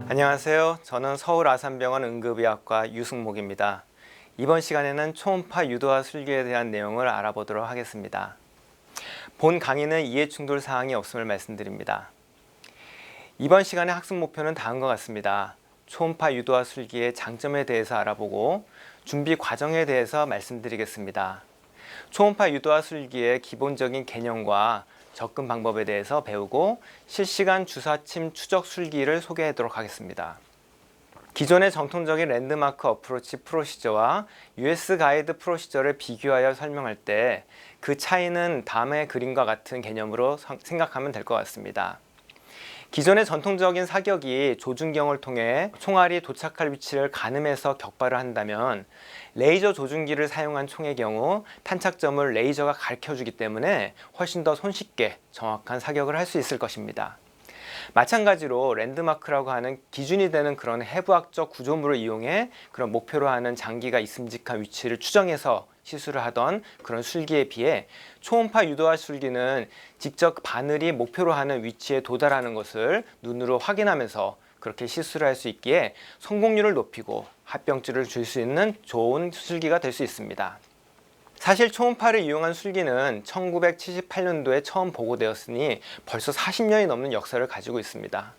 안녕하세요. 저는 서울 아산병원 응급의학과 유승목입니다. 이번 시간에는 초음파 유도와 술기에 대한 내용을 알아보도록 하겠습니다. 본 강의는 이해충돌 사항이 없음을 말씀드립니다. 이번 시간의 학습 목표는 다음과 같습니다. 초음파 유도와 술기의 장점에 대해서 알아보고 준비 과정에 대해서 말씀드리겠습니다. 초음파 유도와 술기의 기본적인 개념과 접근 방법에 대해서 배우고 실시간 주사침 추적 술기를 소개하도록 하겠습니다. 기존의 정통적인 랜드마크 어프로치 프로시저와 US 가이드 프로시저를 비교하여 설명할 때 그 차이는 다음의 그림과 같은 개념으로 생각하면 될 것 같습니다. 기존의 전통적인 사격이 조준경을 통해 총알이 도착할 위치를 가늠해서 격발을 한다면 레이저 조준기를 사용한 총의 경우 탄착점을 레이저가 가르쳐주기 때문에 훨씬 더 손쉽게 정확한 사격을 할 수 있을 것입니다. 마찬가지로 랜드마크라고 하는 기준이 되는 그런 해부학적 구조물을 이용해 그런 목표로 하는 장기가 있음직한 위치를 추정해서 시술을 하던 그런 술기에 비해 초음파 유도화 술기는 직접 바늘이 목표로 하는 위치에 도달하는 것을 눈으로 확인하면서 그렇게 시술을 할 수 있기에 성공률을 높이고 합병증을 줄 수 있는 좋은 술기가 될 수 있습니다. 사실 초음파를 이용한 술기는 1978년도에 처음 보고되었으니 벌써 40년이 넘는 역사를 가지고 있습니다.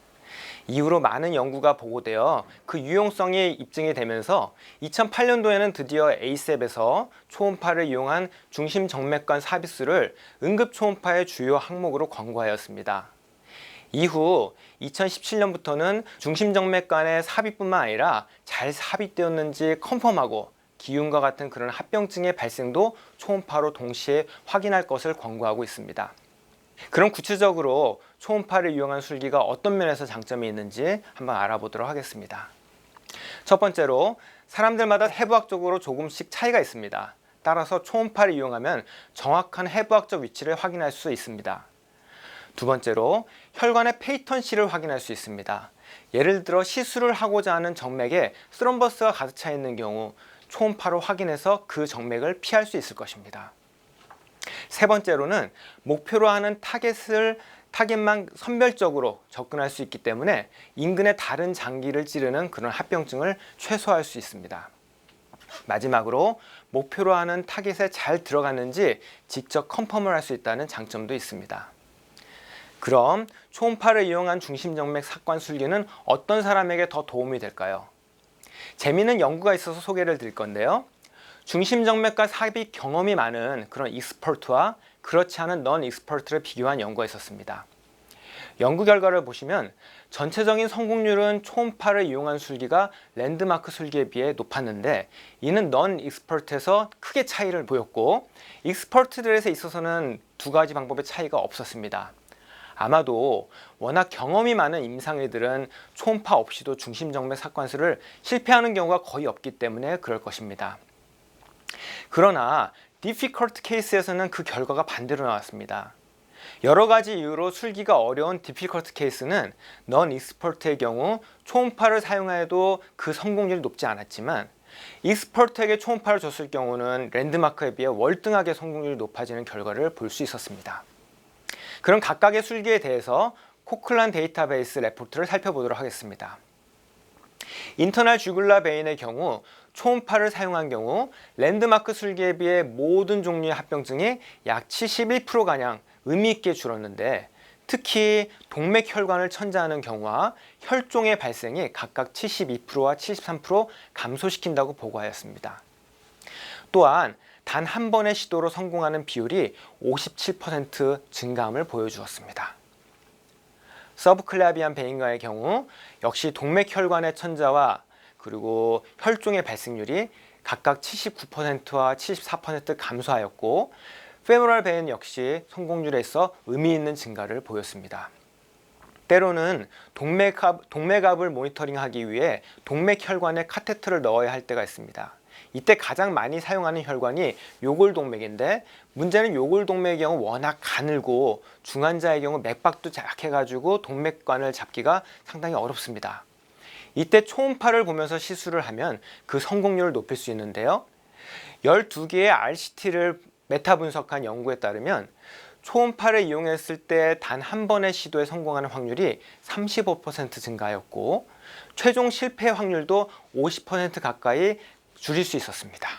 이후로 많은 연구가 보고되어 그 유용성이 입증이 되면서 2008년도에는 드디어 ASAP에서 초음파를 이용한 중심정맥관 삽입술을 응급초음파의 주요 항목으로 권고하였습니다. 이후 2017년부터는 중심정맥관의 삽입뿐만 아니라 잘 삽입되었는지 컨펌하고 기흉과 같은 그런 합병증의 발생도 초음파로 동시에 확인할 것을 권고하고 있습니다. 그럼 구체적으로 초음파를 이용한 술기가 어떤 면에서 장점이 있는지 한번 알아보도록 하겠습니다. 첫 번째로 사람들마다 해부학적으로 조금씩 차이가 있습니다. 따라서 초음파를 이용하면 정확한 해부학적 위치를 확인할 수 있습니다. 두 번째로 혈관의 페이턴시를 확인할 수 있습니다. 예를 들어 시술을 하고자 하는 정맥에 스럼버스가 가득 차 있는 경우 초음파로 확인해서 그 정맥을 피할 수 있을 것입니다. 세 번째로는 목표로 하는 타겟만 선별적으로 접근할 수 있기 때문에 인근의 다른 장기를 찌르는 그런 합병증을 최소화할 수 있습니다. 마지막으로 목표로 하는 타겟에 잘 들어갔는지 직접 컨펌을 할 수 있다는 장점도 있습니다. 그럼 초음파를 이용한 중심정맥 삭관 술기는 어떤 사람에게 더 도움이 될까요? 재미있는 연구가 있어서 소개를 드릴 건데요. 중심정맥과 삽입 경험이 많은 그런 익스퍼트와 그렇지 않은 넌 익스퍼트를 비교한 연구가 있었습니다. 연구 결과를 보시면 전체적인 성공률은 초음파를 이용한 술기가 랜드마크 술기에 비해 높았는데 이는 넌 익스퍼트에서 크게 차이를 보였고 익스퍼트들에 있어서는 두 가지 방법의 차이가 없었습니다. 아마도 워낙 경험이 많은 임상의들은 초음파 없이도 중심정맥 삭관술을 실패하는 경우가 거의 없기 때문에 그럴 것입니다. 그러나 difficult case에서는 그 결과가 반대로 나왔습니다. 여러 가지 이유로 술기가 어려운 difficult case는 non-expert의 경우 초음파를 사용해도 그 성공률이 높지 않았지만 expert에게 초음파를 줬을 경우는 랜드마크에 비해 월등하게 성공률이 높아지는 결과를 볼 수 있었습니다. 그럼 각각의 술기에 대해서 코클란 데이터베이스 레포트를 살펴보도록 하겠습니다. 인터널 주굴라 베인의 경우 초음파를 사용한 경우 랜드마크 술기에 비해 모든 종류의 합병증이 약 71%가량 의미있게 줄었는데 특히 동맥혈관을 천자하는 경우와 혈종의 발생이 각각 72%와 73% 감소시킨다고 보고하였습니다. 또한 단 한 번의 시도로 성공하는 비율이 57% 증가함을 보여주었습니다. 서브클라비안 베인과의 경우 역시 동맥혈관의 천자와 그리고 혈종의 발생률이 각각 79%와 74% 감소하였고 페모럴 베인 역시 성공률에서 의미 있는 증가를 보였습니다. 때로는 동맥압을 모니터링하기 위해 동맥혈관에 카테터를 넣어야 할 때가 있습니다. 이때 가장 많이 사용하는 혈관이 요골동맥인데 문제는 요골동맥의 경우 워낙 가늘고 중환자의 경우 맥박도 약해가지고 동맥관을 잡기가 상당히 어렵습니다. 이때 초음파를 보면서 시술을 하면 그 성공률을 높일 수 있는데요. 12개의 RCT를 메타 분석한 연구에 따르면 초음파를 이용했을 때 단 한 번의 시도에 성공하는 확률이 35% 증가하였고 최종 실패 확률도 50% 가까이 줄일 수 있었습니다.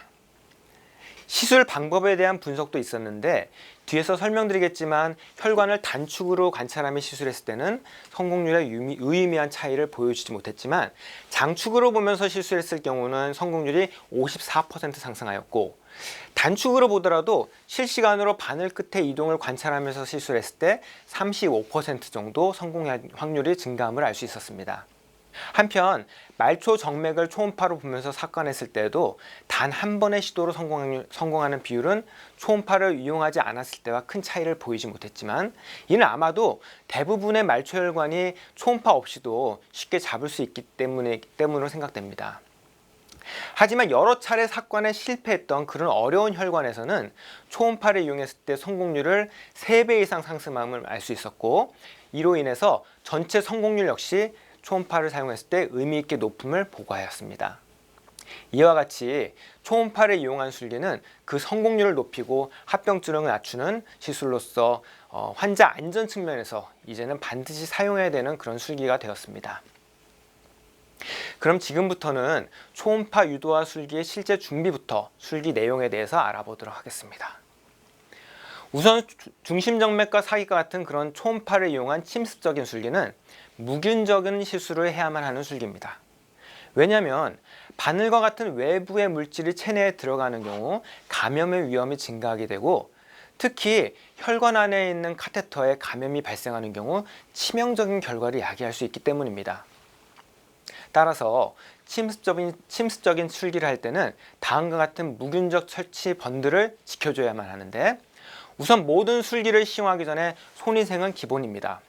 시술 방법에 대한 분석도 있었는데 뒤에서 설명드리겠지만 혈관을 단축으로 관찰하며 시술했을 때는 성공률에 유의미한 차이를 보여주지 못했지만 장축으로 보면서 시술했을 경우는 성공률이 54% 상승하였고 단축으로 보더라도 실시간으로 바늘 끝의 이동을 관찰하면서 시술했을 때 35% 정도 성공 확률이 증가함을 알 수 있었습니다. 한편 말초 정맥을 초음파로 보면서 삭관했을 때도 단 한 번의 시도로 성공하는 비율은 초음파를 이용하지 않았을 때와 큰 차이를 보이지 못했지만 이는 아마도 대부분의 말초혈관이 초음파 없이도 쉽게 잡을 수 있기 때문으로 생각됩니다. 하지만 여러 차례 삭관에 실패했던 그런 어려운 혈관에서는 초음파를 이용했을 때 성공률을 3배 이상 상승함을 알 수 있었고 이로 인해서 전체 성공률 역시 초음파를 사용했을 때 의미 있게 높음을 보고하였습니다. 이와 같이 초음파를 이용한 술기는 그 성공률을 높이고 합병증을 낮추는 시술로서 환자 안전 측면에서 이제는 반드시 사용해야 되는 그런 술기가 되었습니다. 그럼 지금부터는 초음파 유도화 술기의 실제 준비부터 술기 내용에 대해서 알아보도록 하겠습니다. 우선 중심정맥과 사기과 같은 그런 초음파를 이용한 침습적인 술기는 무균적인 시술을 해야만 하는 술기입니다. 왜냐하면 바늘과 같은 외부의 물질이 체내에 들어가는 경우 감염의 위험이 증가하게 되고 특히 혈관 안에 있는 카테터에 감염이 발생하는 경우 치명적인 결과를 야기할 수 있기 때문입니다. 따라서 침습적인 술기를 할 때는 다음과 같은 무균적 처치 번들을 지켜줘야만 하는데 우선 모든 술기를 시용하기 전에 손위생은 기본입니다.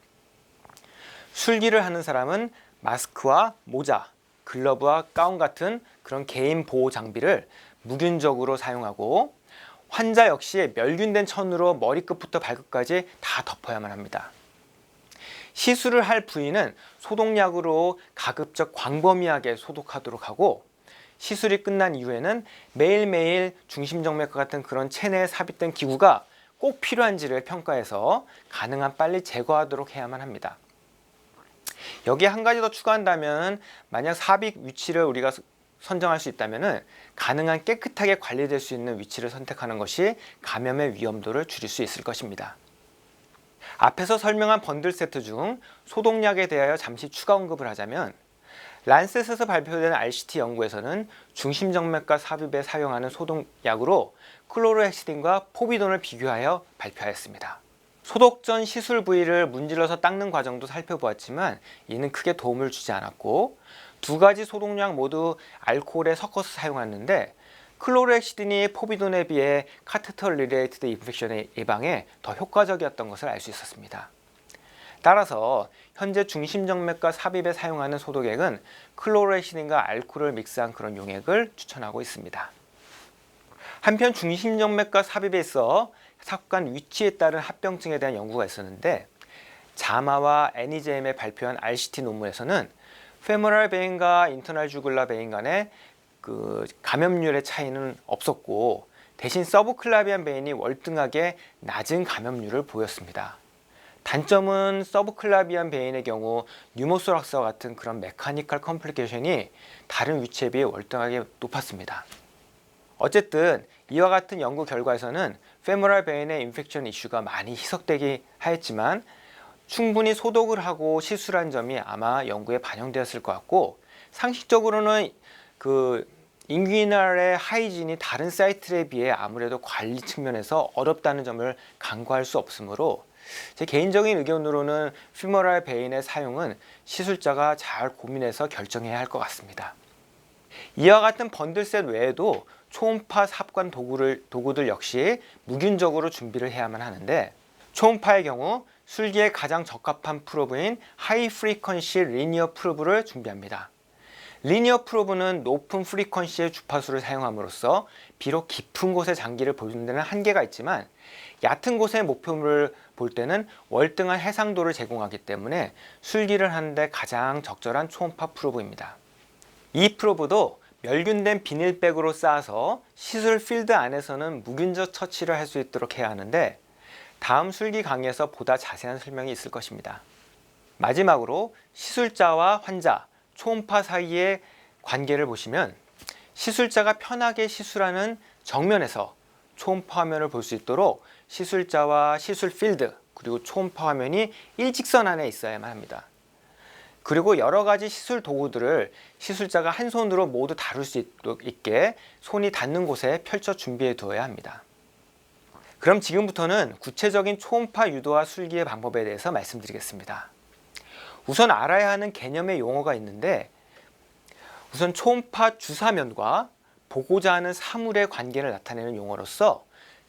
술기를 하는 사람은 마스크와 모자, 글러브와 가운 같은 그런 개인 보호 장비를 무균적으로 사용하고 환자 역시 멸균된 천으로 머리끝부터 발끝까지 다 덮어야만 합니다. 시술을 할 부위는 소독약으로 가급적 광범위하게 소독하도록 하고 시술이 끝난 이후에는 매일매일 중심정맥과 같은 그런 체내에 삽입된 기구가 꼭 필요한지를 평가해서 가능한 빨리 제거하도록 해야만 합니다. 여기에 한 가지 더 추가한다면 만약 삽입 위치를 우리가 선정할 수 있다면 가능한 깨끗하게 관리될 수 있는 위치를 선택하는 것이 감염의 위험도를 줄일 수 있을 것입니다. 앞에서 설명한 번들 세트 중 소독약에 대하여 잠시 추가 언급을 하자면 란셋에서 발표된 RCT 연구에서는 중심정맥과 삽입에 사용하는 소독약으로 클로로헥시딘과 포비돈을 비교하여 발표하였습니다. 소독 전 시술 부위를 문질러서 닦는 과정도 살펴보았지만 이는 크게 도움을 주지 않았고 두 가지 소독약 모두 알코올에 섞어서 사용했는데 클로로헥시딘이 포비돈에 비해 카테터 리레이티드 인펙션의 예방에 더 효과적이었던 것을 알 수 있었습니다. 따라서 현재 중심정맥과 삽입에 사용하는 소독액은 클로로헥시딘과 알코올을 믹스한 그런 용액을 추천하고 있습니다. 한편 중심정맥과 삽입에 있어 삭관 위치에 따른 합병증에 대한 연구가 있었는데 자마와 애니제임에 발표한 RCT 논문에서는 페모랄 베인과 인터널 주글라 베인 간의 그 감염률의 차이는 없었고 대신 서브클라비안 베인이 월등하게 낮은 감염률을 보였습니다. 단점은 서브클라비안 베인의 경우 뉴모소락스와 같은 그런 메카니컬 컴플리케이션이 다른 위치에 비해 월등하게 높았습니다. 어쨌든 이와 같은 연구 결과에서는 페모랄 베인의 인펙션 이슈가 많이 희석되기 하였지만 충분히 소독을 하고 시술한 점이 아마 연구에 반영되었을 것 같고 상식적으로는 그 인귀널의 하이진이 다른 사이트에 비해 아무래도 관리 측면에서 어렵다는 점을 간과할 수 없으므로 제 개인적인 의견으로는 페모랄 베인의 사용은 시술자가 잘 고민해서 결정해야 할 것 같습니다. 이와 같은 번들셋 외에도 초음파 삽관 도구들 역시 무균적으로 준비를 해야만 하는데 초음파의 경우 술기에 가장 적합한 프로브인 하이 프리퀀시 리니어 프로브를 준비합니다. 리니어 프로브는 높은 프리퀀시의 주파수를 사용함으로써 비록 깊은 곳에 장기를 보여주는 데는 한계가 있지만 얕은 곳의 목표물을 볼 때는 월등한 해상도를 제공하기 때문에 술기를 하는데 가장 적절한 초음파 프로브입니다. 이 프로브도 멸균된 비닐백으로 쌓아서 시술 필드 안에서는 무균적 처치를 할 수 있도록 해야 하는데 다음 술기 강의에서 보다 자세한 설명이 있을 것입니다. 마지막으로 시술자와 환자, 초음파 사이의 관계를 보시면 시술자가 편하게 시술하는 정면에서 초음파 화면을 볼 수 있도록 시술자와 시술 필드 그리고 초음파 화면이 일직선 안에 있어야만 합니다. 그리고 여러 가지 시술 도구들을 시술자가 한 손으로 모두 다룰 수 있게 손이 닿는 곳에 펼쳐 준비해 두어야 합니다. 그럼 지금부터는 구체적인 초음파 유도와 술기의 방법에 대해서 말씀드리겠습니다. 우선 알아야 하는 개념의 용어가 있는데, 우선 초음파 주사면과 보고자 하는 사물의 관계를 나타내는 용어로서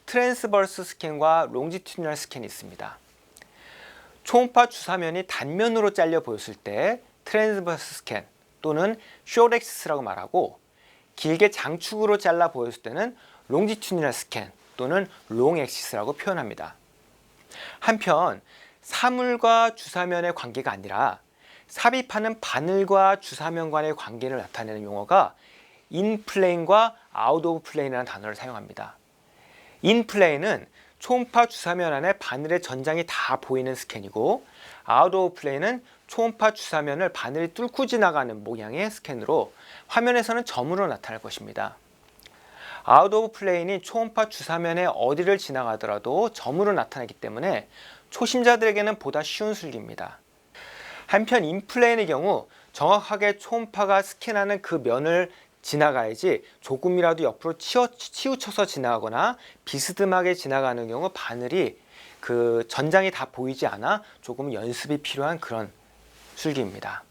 트랜스버스 스캔과 롱지튜디널 스캔이 있습니다. 초음파 주사면이 단면으로 잘려 보였을 때 트랜스버스 스캔 또는 숏엑시스라고 말하고, 길게 장축으로 잘라 보였을 때는 롱지튜디널 스캔 또는 롱엑시스라고 표현합니다. 한편 사물과 주사면의 관계가 아니라 삽입하는 바늘과 주사면 간의 관계를 나타내는 용어가 인플레인과 아웃 오브 플레인이라는 단어를 사용합니다. 인플레인은 초음파 주사면 안에 바늘의 전장이 다 보이는 스캔이고, 아웃 오브 플레인은 초음파 주사면을 바늘이 뚫고 지나가는 모양의 스캔으로 화면에서는 점으로 나타날 것입니다. 아웃 오브 플레인이 초음파 주사면의 어디를 지나가더라도 점으로 나타나기 때문에 초심자들에게는 보다 쉬운 술기입니다. 한편 인플레인의 경우 정확하게 초음파가 스캔하는 그 면을 지나가야지 조금이라도 옆으로 치우쳐서 지나가거나 비스듬하게 지나가는 경우 바늘이 그 전장이 다 보이지 않아 조금 연습이 필요한 그런 술기입니다.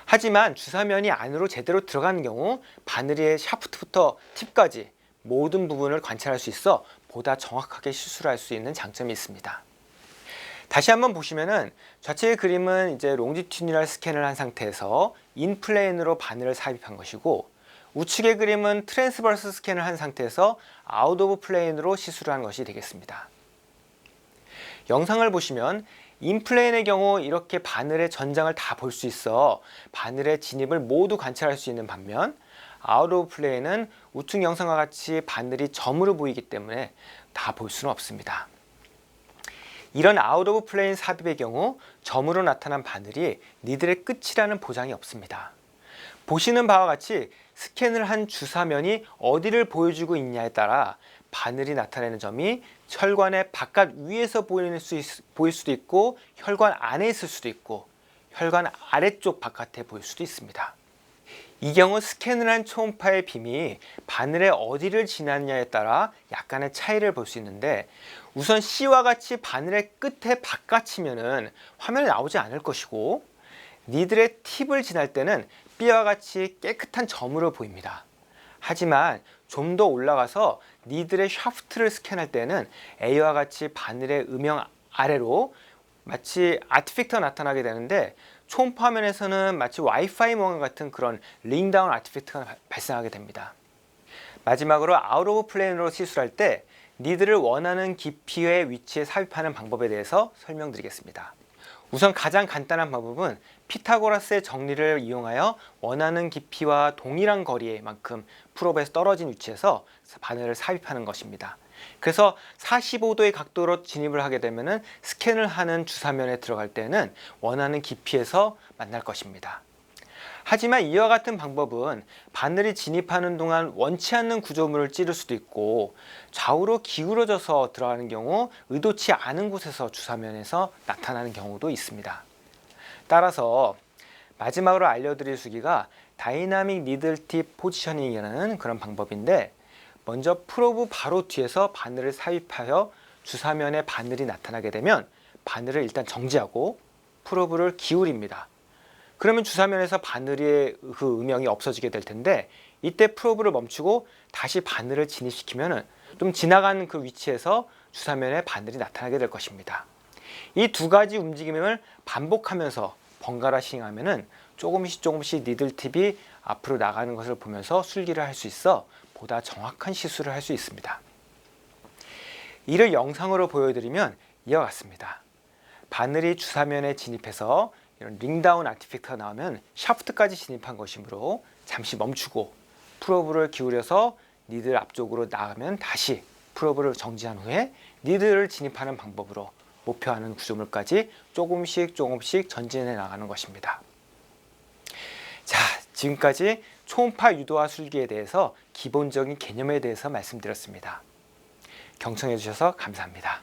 하지만 주사면이 안으로 제대로 들어가는 경우 바늘의 샤프트부터 팁까지 모든 부분을 관찰할 수 있어 보다 정확하게 시술할 수 있는 장점이 있습니다. 다시 한번 보시면은 좌측의 그림은 이제 롱지튜디널 스캔을 한 상태에서 인플레인으로 바늘을 삽입한 것이고, 우측의 그림은 트랜스버스 스캔을 한 상태에서 아웃 오브 플레인으로 시술을 한 것이 되겠습니다. 영상을 보시면 인플레인의 경우 이렇게 바늘의 전장을 다 볼 수 있어 바늘의 진입을 모두 관찰할 수 있는 반면, 아웃 오브 플레인은 우측 영상과 같이 바늘이 점으로 보이기 때문에 다 볼 수는 없습니다. 이런 아웃 오브 플레인 삽입의 경우 점으로 나타난 바늘이 니들의 끝이라는 보장이 없습니다. 보시는 바와 같이 스캔을 한 주사면이 어디를 보여주고 있냐에 따라 바늘이 나타내는 점이 혈관의 바깥 위에서 보일 수도 있고, 혈관 안에 있을 수도 있고, 혈관 아래쪽 바깥에 보일 수도 있습니다. 이 경우 스캔을 한 초음파의 빔이 바늘의 어디를 지났냐에 따라 약간의 차이를 볼 수 있는데, 우선 C와 같이 바늘의 끝에 바깥이면은 화면에 나오지 않을 것이고, 니들의 팁을 지날 때는 B와 같이 깨끗한 점으로 보입니다. 하지만 좀 더 올라가서 니들의 샤프트를 스캔할 때는 A와 같이 바늘의 음영 아래로 마치 아티팩트가 나타나게 되는데, 초음파 화면에서는 마치 와이파이 모양 같은 그런 링다운 아티팩트가 발생하게 됩니다. 마지막으로 아웃 오브 플레인으로 시술할 때 니들을 원하는 깊이의 위치에 삽입하는 방법에 대해서 설명드리겠습니다. 우선 가장 간단한 방법은 피타고라스의 정리를 이용하여 원하는 깊이와 동일한 거리만큼 풀업에서 떨어진 위치에서 바늘을 삽입하는 것입니다. 그래서 45도의 각도로 진입을 하게 되면 스캔을 하는 주사면에 들어갈 때는 원하는 깊이에서 만날 것입니다. 하지만 이와 같은 방법은 바늘이 진입하는 동안 원치 않는 구조물을 찌를 수도 있고, 좌우로 기울어져서 들어가는 경우 의도치 않은 곳에서 주사면에서 나타나는 경우도 있습니다. 따라서 마지막으로 알려드릴 수기가 다이나믹 니들팁 포지셔닝이라는 그런 방법인데, 먼저 프로브 바로 뒤에서 바늘을 삽입하여 주사면에 바늘이 나타나게 되면 바늘을 일단 정지하고 프로브를 기울입니다. 그러면 주사면에서 바늘의 그 음영이 없어지게 될 텐데, 이때 프로브를 멈추고 다시 바늘을 진입시키면 좀 지나간 그 위치에서 주사면에 바늘이 나타나게 될 것입니다. 이 두 가지 움직임을 반복하면서 번갈아 시행하면 조금씩 니들팁이 앞으로 나가는 것을 보면서 술기를 할 수 있어 보다 정확한 시술을 할 수 있습니다. 이를 영상으로 보여드리면 이와 같습니다. 바늘이 주사면에 진입해서 이런 링다운 아티팩트가 나오면 샤프트까지 진입한 것이므로 잠시 멈추고 프로브를 기울여서 니들 앞쪽으로 나가면 다시 프로브를 정지한 후에 니드를 진입하는 방법으로 목표하는 구조물까지 조금씩 전진해 나가는 것입니다. 자, 지금까지 초음파 유도화 술기에 대해서 기본적인 개념에 대해서 말씀드렸습니다. 경청해 주셔서 감사합니다.